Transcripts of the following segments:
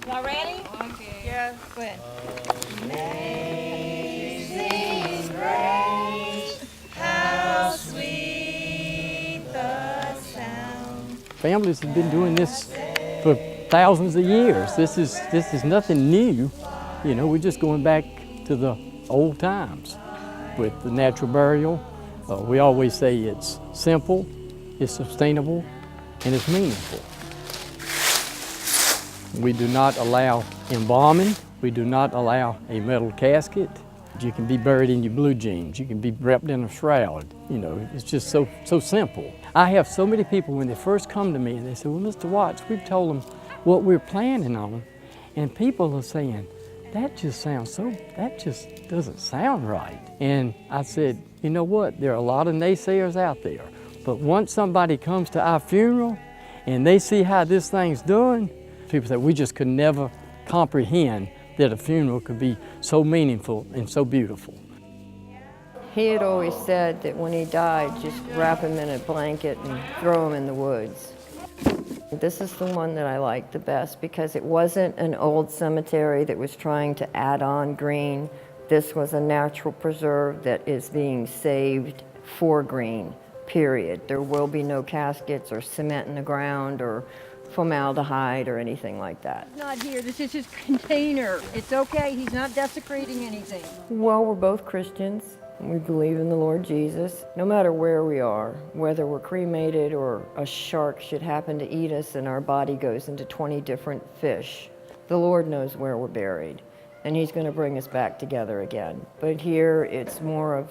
Y'all ready? Okay. Yeah. Go ahead. Amazing grace, how sweet the sound. Families have been doing this for thousands of years. This is nothing new. You know, we're just going back to the old times with the natural burial. We always say it's simple, it's sustainable, and it's meaningful. We do not allow embalming. We do not allow a metal casket. You can be buried in your blue jeans. You can be wrapped in a shroud. You know, it's just so simple. I have so many people when they first come to me and they say, well, Mr. Watts, we've told them what we're planning on. And people are saying, that just doesn't sound right. And I said, you know what? There are a lot of naysayers out there. But once somebody comes to our funeral and they see how this thing's done, people say, we just could never comprehend that a funeral could be so meaningful and so beautiful. He had always said that when he died, just wrap him in a blanket and throw him in the woods. This is the one that I like the best because it wasn't an old cemetery that was trying to add on green. This was a natural preserve that is being saved for green, period. There will be no caskets or cement in the ground or formaldehyde or anything like that. He's not here. This is his container. It's okay. He's not desecrating anything. Well, we're both Christians. We believe in the Lord Jesus. No matter where we are, whether we're cremated or a shark should happen to eat us and our body goes into 20 different fish, the Lord knows where we're buried, and He's going to bring us back together again. But here it's more of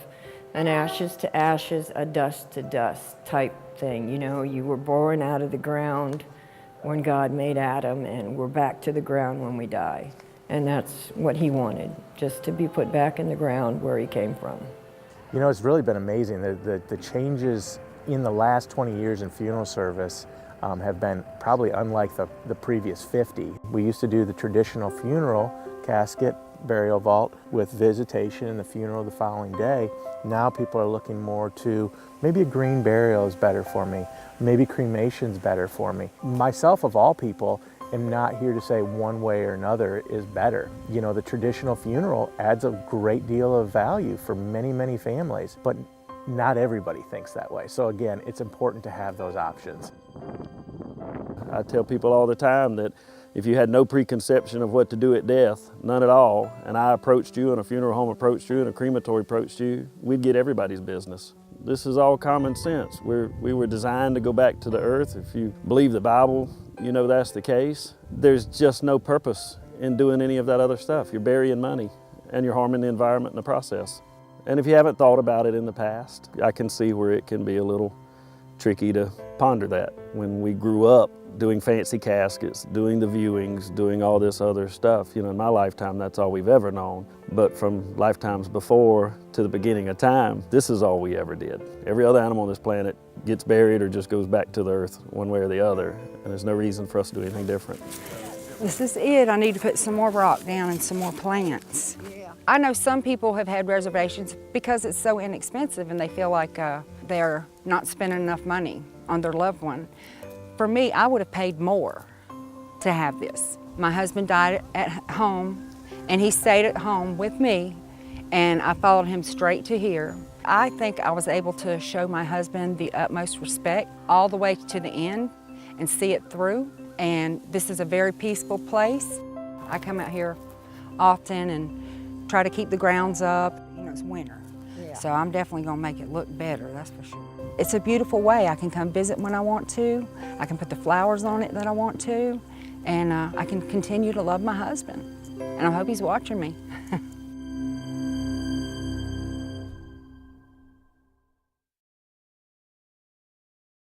an ashes to ashes, a dust to dust type thing. You know, you were born out of the ground when God made Adam, and we're back to the ground when we die. And that's what He wanted, just to be put back in the ground where He came from. You know, it's really been amazing. The changes in the last 20 years in funeral service have been probably unlike the previous 50. We used to do the traditional funeral casket, burial vault with visitation and the funeral the following day. Now people are looking more to maybe a green burial is better for me, maybe cremation's better for me. Myself, of all people, am not here to say one way or another is better. You know, the traditional funeral adds a great deal of value for many, many families, but not everybody thinks that way. So again, it's important to have those options. I tell people all the time that if you had no preconception of what to do at death, none at all, and I approached you and a funeral home approached you and a crematory approached you, we'd get everybody's business. This is all common sense. We were designed to go back to the earth. If you believe the Bible, you know that's the case. There's just no purpose in doing any of that other stuff. You're burying money and you're harming the environment in the process. And if you haven't thought about it in the past, I can see where it can be a little tricky to ponder that. When we grew up doing fancy caskets, doing the viewings, doing all this other stuff, you know, in my lifetime, that's all we've ever known. But from lifetimes before to the beginning of time, this is all we ever did. Every other animal on this planet gets buried or just goes back to the earth one way or the other, and there's no reason for us to do anything different. This is it. I need to put some more rock down and some more plants. Yeah. I know some people have had reservations because it's so inexpensive and they feel like they're not spending enough money on their loved one. For me, I would have paid more to have this. My husband died at home and he stayed at home with me, and I followed him straight to here. I think I was able to show my husband the utmost respect all the way to the end and see it through. And this is a very peaceful place. I come out here often and try to keep the grounds up. You know, it's winter, so I'm definitely gonna make it look better, that's for sure. It's a beautiful way. I can come visit when I want to. I can put the flowers on it that I want to, and I can continue to love my husband. And I hope he's watching me.